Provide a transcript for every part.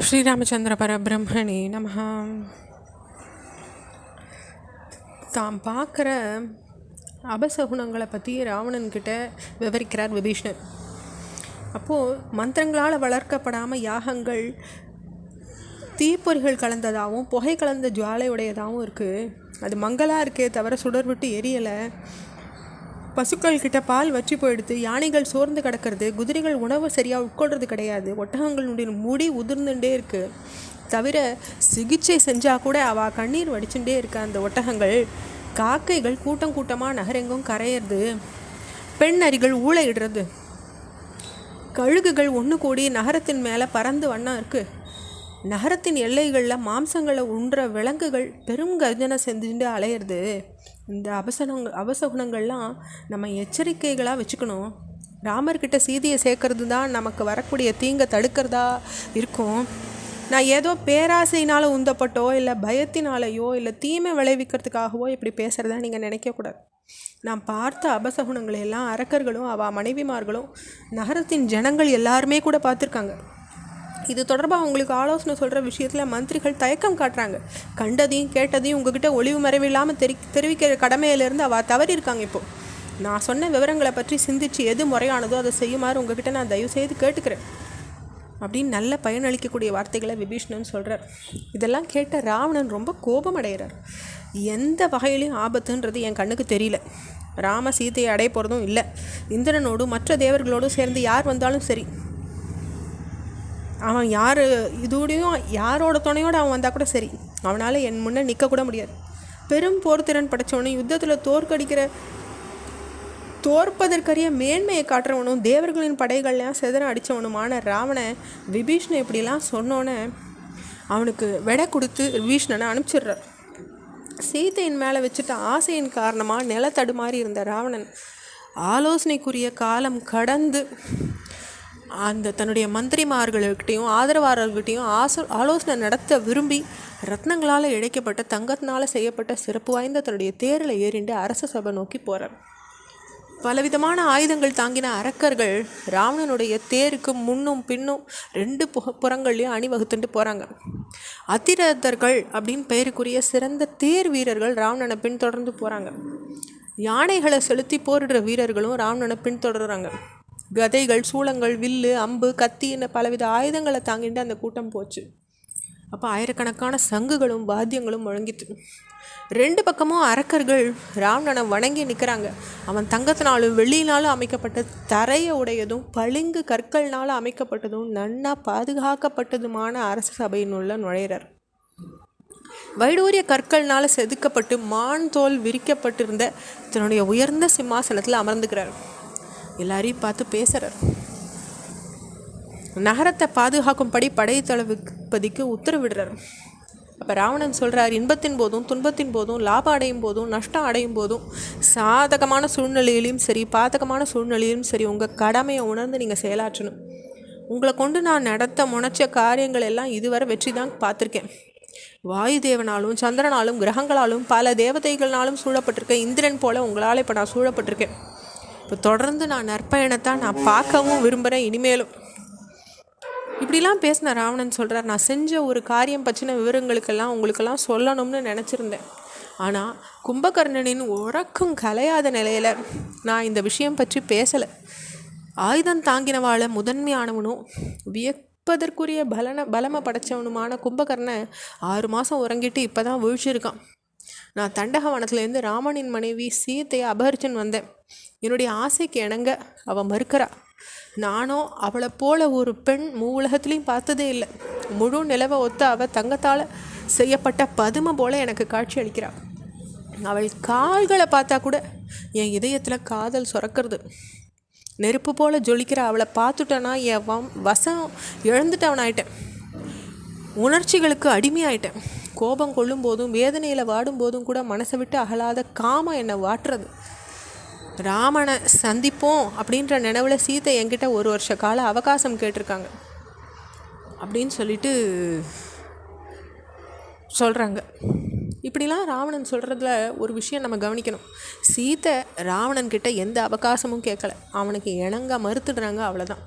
ஸ்ரீராமச்சந்திர பரபிரம்மணே நமஹ. தாம் பார்க்குற அபசகுணங்களை பற்றி ராவணன்கிட்ட விவரிக்கிறார் விபீஷ்ணர். அப்போது மந்திரங்களால் வளர்க்கப்படாமல் யாகங்கள் தீப்பொறிகள் கலந்ததாகவும் புகை கலந்த ஜுவாலையுடையதாகவும் இருக்குது. அது மங்களாக இருக்கே தவிர சுடர் விட்டு எரியலை. பசுக்கள் கிட்ட பால் வற்றி போயிடுது, யானைகள் சோர்ந்து கிடக்கிறது, குதிரைகள் உணவு சரியாக உட்கொள்றது கிடையாது, ஒட்டகங்களுடைய முடி உதிர்ந்துட்டே இருக்குது. தவிர சிகிச்சை செஞ்சால் கூட அவள் கண்ணீர் வடிச்சுட்டே இருக்க அந்த ஒட்டகங்கள். காக்கைகள் கூட்டம் கூட்டமாக நகரெங்கும் கரையிறது, பெண் நரிகள் ஊழையிடுறது, கழுகுகள் ஒன்று கூடி நகரத்தின் மேலே பறந்து வண்ணம் இருக்குது. நகரத்தின் எல்லைகளில் மாம்சங்களை உண்ற விலங்குகள் பெரும் கர்ஜனை செஞ்சுட்டு அலையிறது. இந்த அபசகுணங்கள்லாம் நம்ம எச்சரிக்கைகளாக வச்சுக்கணும். ராமர்கிட்ட சீதையை சேர்க்கறது தான் நமக்கு வரக்கூடிய தீங்கை தடுக்கிறதா இருக்கும். நான் ஏதோ பேராசையினால் உந்தப்பட்டோ இல்லை பயத்தினாலேயோ இல்லை தீமை விளைவிக்கிறதுக்காகவோ இப்படி பேசுகிறதா நீங்கள் நினைக்கக்கூடாது. நான் பார்த்த அபசகுணங்களையெல்லாம் அரக்கர்களும் அவள் மனைவிமார்களும் நகரத்தின் ஜனங்கள் எல்லாருமே கூட பார்த்துருக்காங்க. இது தொடர்பாக உங்களுக்கு ஆலோசனை சொல்கிற விஷயத்தில் மந்திரிகள் தயக்கம் காட்டுறாங்க. கண்டதையும் கேட்டதையும் உங்ககிட்ட ஒளிவு மறைவில்லாமல் தெரிவிக்கிற கடமையிலேருந்து அவள் தவறியிருக்காங்க. இப்போது நான் சொன்ன விவரங்களை பற்றி சிந்திச்சு எது முறையானதோ அதை செய்யுமாறு உங்ககிட்ட நான் தயவுசெய்து கேட்டுக்கிறேன் அப்படின்னு நல்ல பயனளிக்கக்கூடிய வார்த்தைகளை விபீஷ்ணன் சொல்கிறார். இதெல்லாம் கேட்ட ராவணன் ரொம்ப கோபம் அடைகிறார். எந்த வகையிலையும் ஆபத்துன்றது என் கண்ணுக்கு தெரியல. ராம சீதையை அடைய போகிறதும் இல்லை. இந்திரனோடும் மற்ற தேவர்களோடும் சேர்ந்து யார் வந்தாலும் சரி, அவன் யார் இதோடையும் யாரோட துணையோடு அவன் வந்தால் கூட சரி, அவனால் என் முன்னே நிற்கக்கூட முடியாது. பெரும் போர் திறன் படைத்தவனும் யுத்தத்தில் தோற்பதற்கரிய மேன்மையை காட்டுறவனும் தேவர்களின் படைகள்லாம் செதற அடித்தவனுமான ராவண விபீஷ்ணன் இப்படிலாம் சொன்னோன்னே அவனுக்கு விடை கொடுத்து விபீஷ்ணனை அனுப்பிச்சிடுறார். சீதையின் மேலே வச்சுட்ட ஆசையின் காரணமாக நிலத்தடுமாறி இருந்த ராவணன் ஆலோசனைக்குரிய காலம் கடந்து அந்த தன்னுடைய மந்திரிமார்கள்கிட்டையும் ஆதரவாளர்கள்கிட்டையும் ஆலோசனை நடத்த விரும்பி ரத்னங்களால் இழைக்கப்பட்ட தங்கத்தினால் செய்யப்பட்ட சிறப்பு வாய்ந்த தன்னுடைய தேரில் ஏறிண்டு அரச சபை நோக்கி போகிறார். பலவிதமான ஆயுதங்கள் தாங்கின அரக்கர்கள் ராவணனுடைய தேருக்கு முன்னும் பின்னும் 2 புறங்கள்லையும் அணிவகுத்துட்டு போகிறாங்க. அதிரதர்கள் அப்படின்னு பெயருக்குரிய சிறந்த தேர் வீரர்கள் ராவணனை பின்தொடர்ந்து போகிறாங்க. யானைகளை செலுத்தி போரிடுற வீரர்களும் ராவணனை பின்தொடர்றாங்க. கதைகள், சூளங்கள், வில்லு, அம்பு, கத்தி என்ற பலவித ஆயுதங்களை தாங்கிட்டு அந்த கூட்டம் போச்சு. அப்போ ஆயிரக்கணக்கான சங்குகளும் வாத்தியங்களும் முழங்கிட்டு 2 பக்கமும் அரக்கர்கள் ராவணனை வணங்கி நிற்கிறாங்க. அவன் தங்கத்தினாலும் வெள்ளியினாலும் அமைக்கப்பட்ட தரையை உடையதும் பளிங்கு கற்கள்னாலும் அமைக்கப்பட்டதும் நன்னா பாதுகாக்கப்பட்டதுமான அரச சபையினுள்ள நுழையிறார். வைடூரிய கற்கள்னால் செதுக்கப்பட்டு மான் தோல் விரிக்கப்பட்டிருந்த தன்னுடைய உயர்ந்த சிம்மாசனத்தில் அமர்ந்துக்கிறார். எல்லாரையும் பார்த்து பேசுகிறார். நகரத்தை பாதுகாக்கும்படி படை தளபதிக்கு உத்தரவிடுறார். அப்போ ராவணன் சொல்கிறார், இன்பத்தின் போதும் துன்பத்தின் போதும் லாபம் அடையும் போதும் நஷ்டம் அடையும் போதும் சாதகமான சூழ்நிலையிலையும் சரி பாதகமான சூழ்நிலையிலும் சரி உங்கள் கடமையை உணர்ந்து நீங்கள் செயலாற்றணும். உங்களை கொண்டு நான் நடத்த முனைச்ச காரியங்கள் எல்லாம் இதுவரை வெற்றி தான் பார்த்துருக்கேன். வாயு தேவனாலும் சந்திரனாலும் கிரகங்களாலும் பல தேவதைகள்னாலும் சூழப்பட்டிருக்க இந்திரன் போல் உங்களால் இப்போ நான் சூழப்பட்டிருக்கேன். இப்போ தொடர்ந்து நான் நற்பயணத்தான் நான் பார்க்கவும் விரும்புகிறேன் இனிமேலும். இப்படிலாம் பேசின ராவணன் சொல்கிறார், நான் செஞ்ச ஒரு காரியம் பற்றின விவரங்களுக்கெல்லாம் உங்களுக்கெல்லாம் சொல்லணும்னு நினச்சிருந்தேன். ஆனால் கும்பகர்ணனின் உறக்கம் கலையாத நிலையில் நான் இந்த விஷயம் பற்றி பேசலை. ஆயுதம் தாங்கினவாளை முதன்மையானவனும் வியப்பதற்குரிய பலமை படைத்தவனுமான கும்பகர்ணன் 6 மாதம் உறங்கிட்டு இப்போ தான் வீழ்ச்சிருக்கான். நான் தண்டகவனத்துலேருந்து ராமனின் மனைவி சீதையை அபகரிச்சுன்னு வந்தேன். என்னுடைய ஆசைக்கு இணங்க அவள் மறுக்கிறா. நானும் அவளை போல ஒரு பெண் உலகத்துலேயும் பார்த்ததே இல்லை. முழு நிலவை ஒத்த அவள் தங்கத்தால் செய்யப்பட்ட பதுமை போல எனக்கு காட்சி அளிக்கிறாள். அவள் கால்களை பார்த்தா கூட என் இதயத்தில் காதல் சுரக்கிறது. நெருப்பு போல் ஜொலிக்கிற அவளை பார்த்துட்டேன்னா என் வசம் இழந்துட்டவனாயிட்டேன். உணர்ச்சிகளுக்கு அடிமையாயிட்டேன். கோபம் கொள்ளும் போதும் வேதனையில் வாடும் போதும் கூட மனசை விட்டு அகலாத காமம் என்னை வாட்டுறது. ராமனை சந்திப்போம் அப்படின்ற நினைவில் சீதை என்கிட்ட 1 வருஷ கால அவகாசம் கேட்டிருக்காங்க அப்படின்னு சொல்லிட்டு சொல்கிறாங்க. இப்படிலாம் ராவணன் சொல்கிறதுல ஒரு விஷயம் நம்ம கவனிக்கணும். சீதை ராவணன்கிட்ட எந்த அவகாசமும் கேட்கல, அவனுக்கு இணங்க மறுத்துடுறாங்க, அவ்வளோதான்.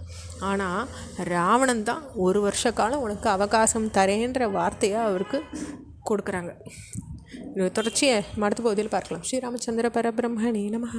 ஆனால் ராவணன் தான் 1 வருஷ காலம் உனக்கு அவகாசம் தரேன்ற வார்த்தையை அவருக்கு கொடுக்குறாங்க. தொடர்ச்சியை அடுத்த பகுதியில் பார்க்கலாம். ஸ்ரீராமச்சந்திர பரபிரம்மணே நமஹ.